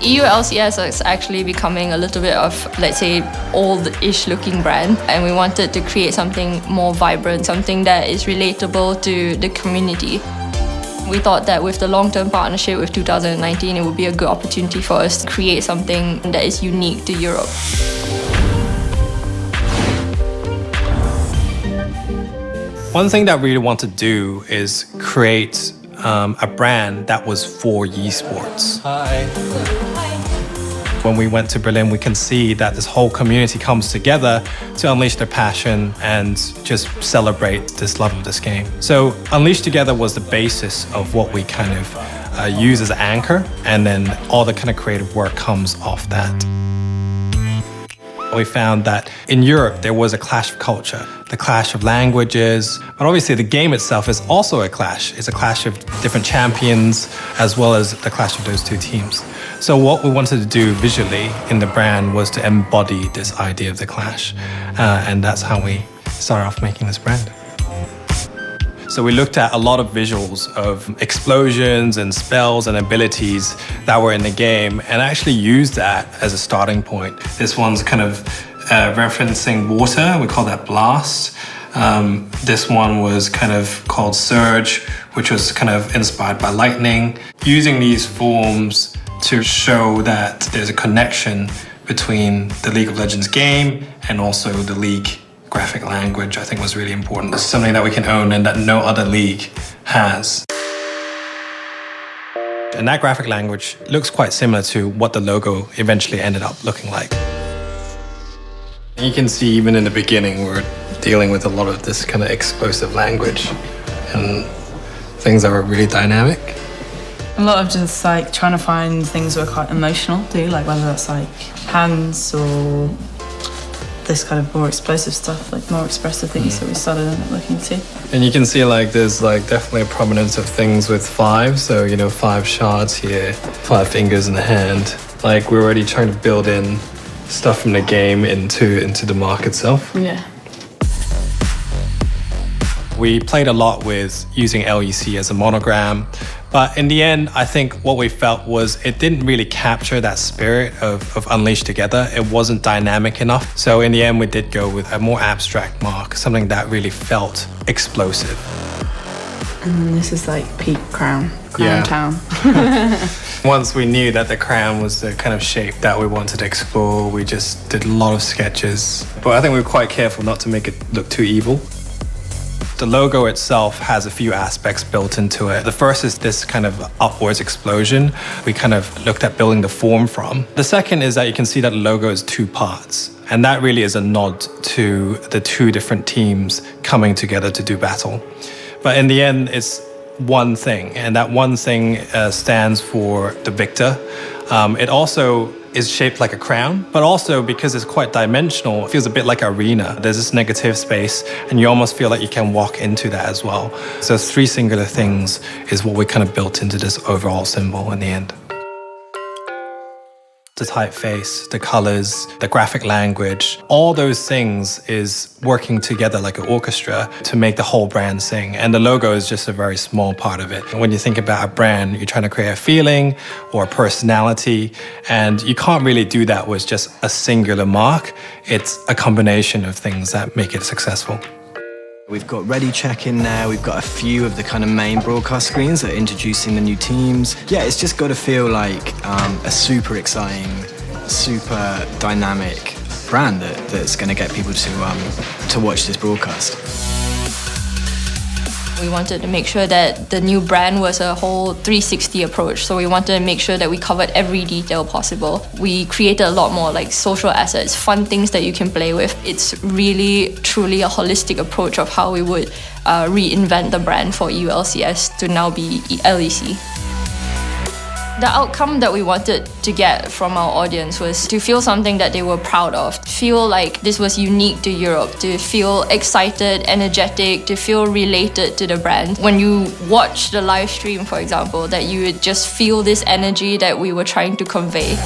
EU LCS is actually becoming a little bit of, let's say, old-ish looking brand, and we wanted to create something more vibrant, something that is relatable to the community. We thought that with the long-term partnership with 2019, it would be a good opportunity for us to create something that is unique to Europe. One thing that I really want to do is create a brand that was for esports. Hi. When we went to Berlin, we can see that this whole community comes together to unleash their passion and just celebrate this love of this game. So Unleash Together was the basis of what we kind of use as an anchor, and then all the kind of creative work comes off that. We found that in Europe, there was a clash of culture, the clash of languages, but obviously the game itself is also a clash. It's a clash of different champions, as well as the clash of those two teams. So what we wanted to do visually in the brand was to embody this idea of the clash. And that's how we started off making this brand. So we looked at a lot of visuals of explosions and spells and abilities that were in the game and actually used that as a starting point. This one's kind of referencing water, we call that blast. This one was kind of called surge, which was kind of inspired by lightning. Using these forms to show that there's a connection between the League of Legends game and also the League graphic language, I think was really important. It's something that we can own and that no other league has. And that graphic language looks quite similar to what the logo eventually ended up looking like. You can see even in the beginning we're dealing with a lot of this kind of explosive language and things that were really dynamic. A lot of just like trying to find things that are quite emotional too, like whether that's like hands or this kind of more explosive stuff, like more expressive things that we started looking to. And you can see like there's like definitely a prominence of things with 5, so 5 shards here, 5 fingers in the hand. Like we're already trying to build in stuff from the game into the mark itself. Yeah. We played a lot with using LEC as a monogram, but in the end, I think what we felt was it didn't really capture that spirit of Unleashed Together. It wasn't dynamic enough. So in the end, we did go with a more abstract mark, something that really felt explosive. And then this is like peak crown town. Once we knew that the crown was the kind of shape that we wanted to explore, we just did a lot of sketches. But I think we were quite careful not to make it look too evil. The logo itself has a few aspects built into it. The first is this kind of upwards explosion we kind of looked at building the form from. The second is that you can see that the logo is 2 parts. And that really is a nod to the 2 different teams coming together to do battle. But in the end, it's one thing. And that one thing stands for the victor. It also is shaped like a crown, but also because it's quite dimensional, it feels a bit like an arena. There's this negative space and you almost feel like you can walk into that as well. So 3 singular things is what we kind of built into this overall symbol in the end. The typeface, the colors, the graphic language, all those things is working together like an orchestra to make the whole brand sing. And the logo is just a very small part of it. When you think about a brand, you're trying to create a feeling or a personality, and you can't really do that with just a singular mark. It's a combination of things that make it successful. We've got Ready Check in there, we've got a few of the kind of main broadcast screens that are introducing the new teams. Yeah, it's just got to feel like a super exciting, super dynamic brand that's going to get people to watch this broadcast. We wanted to make sure that the new brand was a whole 360 approach. So we wanted to make sure that we covered every detail possible. We created a lot more like social assets, fun things that you can play with. It's really, truly a holistic approach of how we would reinvent the brand for EU LCS to now be LEC. The outcome that we wanted to get from our audience was to feel something that they were proud of, feel like this was unique to Europe, to feel excited, energetic, to feel related to the brand. When you watch the live stream, for example, that you would just feel this energy that we were trying to convey.